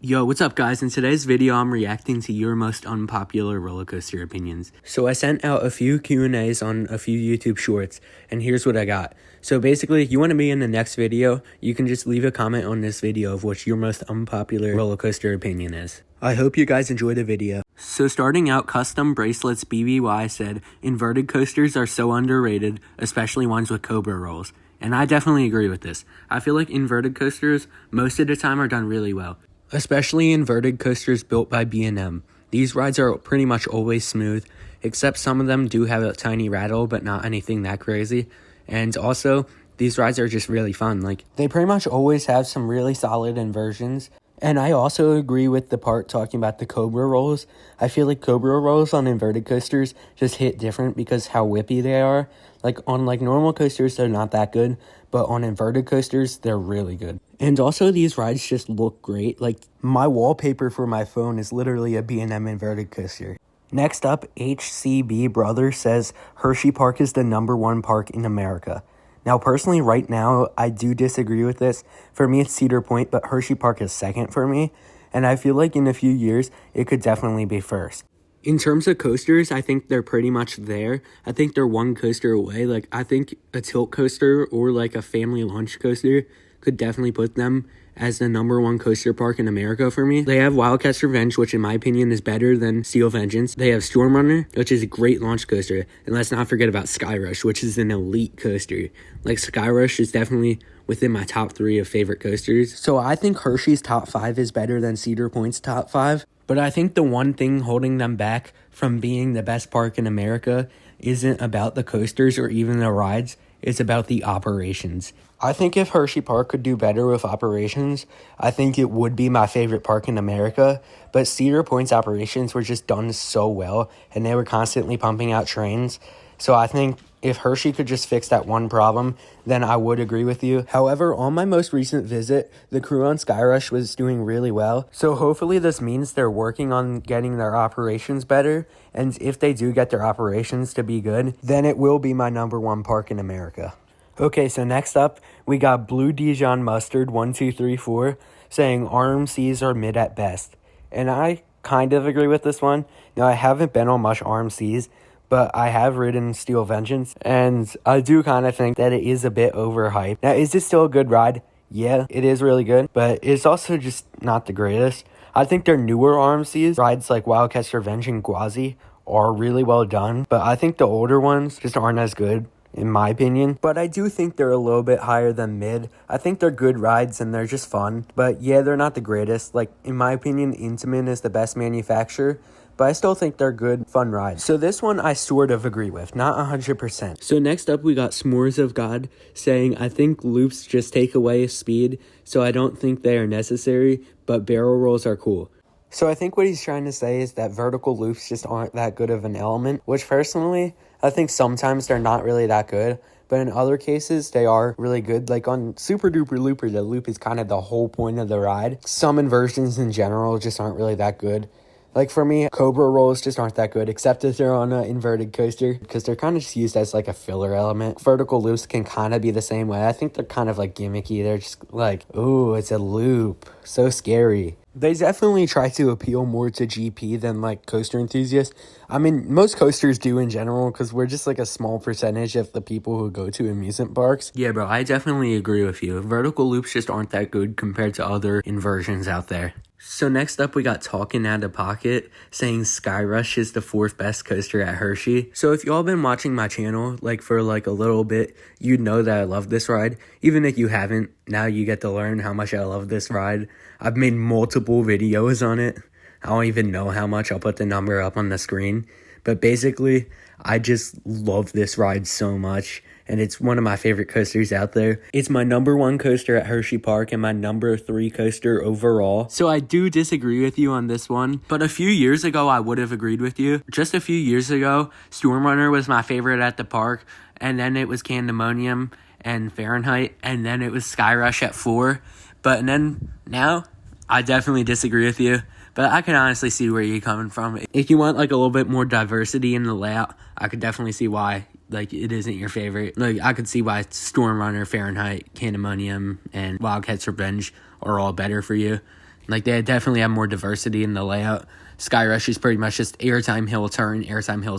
Yo, what's up guys? In today's video, I'm reacting to your most unpopular roller coaster opinions. So I sent out a few Q&As on a few YouTube shorts, and here's what I got. So basically, if you want to be in the next video, you can just leave a comment on this video of what your most unpopular roller coaster opinion is. I hope you guys enjoy the video. So starting out, Custom Bracelets BBY said, inverted coasters are so underrated, especially ones with Cobra rolls. And I definitely agree with this. I feel like inverted coasters, most of the time, are done really well. Especially inverted coasters built by B&M. These rides are pretty much always smooth, except some of them do have a tiny rattle, but not anything that crazy. And also, these rides are just really fun. Like, they pretty much always have some really solid inversions. And I also agree with the part talking about the Cobra rolls. I feel like Cobra rolls on inverted coasters just hit different because how whippy they are. Like, on normal coasters, they're not that good, but on inverted coasters, they're really good. And also, these rides just look great. Like, my wallpaper for my phone is literally a B&M inverted coaster. Next up, HCB Brother says, Hershey Park is the #1 park in America. Now, personally, right now, I do disagree with this. For me, it's Cedar Point, but Hershey Park is second for me. And I feel like in a few years, it could definitely be first. In terms of coasters, I think they're pretty much there. I think they're one coaster away. Like, I think a tilt coaster or like a family lunch coaster could definitely put them as the #1 coaster park in America for me. They have Wildcat's Revenge, which in my opinion is better than Steel Vengeance. They have Storm Runner, which is a great launch coaster. And let's not forget about Sky Rush, which is an elite coaster. Like, Sky Rush is definitely within my top 3 of favorite coasters. So I think Hershey's top 5 is better than Cedar Point's top 5. But I think the one thing holding them back from being the best park in America isn't about the coasters or even the rides. It's about the operations. I think if Hershey Park could do better with operations, I think it would be my favorite park in America. But Cedar Point's operations were just done so well, and they were constantly pumping out trains. So I think if Hershey could just fix that one problem, then I would agree with you. However, on my most recent visit, the crew on Sky Rush was doing really well. So hopefully this means they're working on getting their operations better. And if they do get their operations to be good, then it will be my #1 park in America. Okay, so next up, we got Blue Dijon Mustard 1234 saying RMCs are mid at best. And I kind of agree with this one. Now, I haven't been on much RMCs, but I have ridden Steel Vengeance, and I do kind of think that it is a bit overhyped. Now, is this still a good ride? Yeah, it is really good, but it's also just not the greatest. I think their newer RMCs, rides like Wildcat's Revenge and Gwazi, are really well done, but I think the older ones just aren't as good, in my opinion. But I do think they're a little bit higher than mid. I think they're good rides and they're just fun, but yeah, they're not the greatest. Like, in my opinion, Intamin is the best manufacturer, but I still think they're good, fun rides. So this one I sort of agree with, not 100%. So next up, we got S'mores of God saying, I think loops just take away speed, so I don't think they are necessary, but barrel rolls are cool. So I think what he's trying to say is that vertical loops just aren't that good of an element, which personally, I think sometimes they're not really that good. But in other cases, they are really good. Like on Super Duper Looper, the loop is kind of the whole point of the ride. Some inversions in general just aren't really that good. Like for me, Cobra rolls just aren't that good, except if they're on an inverted coaster, because they're kind of just used as like a filler element. Vertical loops can kind of be the same way. I think they're kind of like gimmicky. They're just like, ooh, it's a loop. So scary. They definitely try to appeal more to GP than like coaster enthusiasts. I mean, most coasters do in general, because we're just like a small percentage of the people who go to amusement parks. Yeah, bro, I definitely agree with you. Vertical loops just aren't that good compared to other inversions out there. So next up, we got Talking Out of Pocket saying Sky Rush is the 4th best coaster at Hershey. So if y'all been watching my channel like for like a little bit, you'd know that I love this ride. Even if you haven't, now you get to learn how much I love this ride. I've made multiple videos on it. I don't even know how much. I'll put the number up on the screen. But basically, I just love this ride so much. And it's one of my favorite coasters out there. It's my #1 coaster at Hershey Park and my #3 coaster overall. So I do disagree with you on this one. But a few years ago, I would have agreed with you. Just a few years ago, Storm Runner was my favorite at the park. And then it was Candemonium and Fahrenheit. And then it was Sky Rush at 4. But then now, I definitely disagree with you. But I can honestly see where you're coming from. If you want like a little bit more diversity in the layout, I could definitely see why like it isn't your favorite. Like I could see why Storm Runner, Fahrenheit, Candemonium, and Wildcat's Revenge are all better for you. Like, they definitely have more diversity in the layout. Skyrush is pretty much just airtime, hill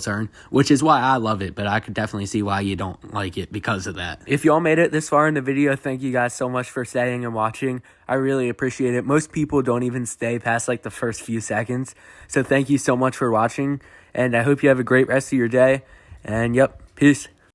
turn, which is why I love it, but I could definitely see why you don't like it because of that. If y'all made it this far in the video, thank you guys so much for staying and watching. I really appreciate it. Most people don't even stay past like the first few seconds, so thank you so much for watching, and I hope you have a great rest of your day, and yep, peace.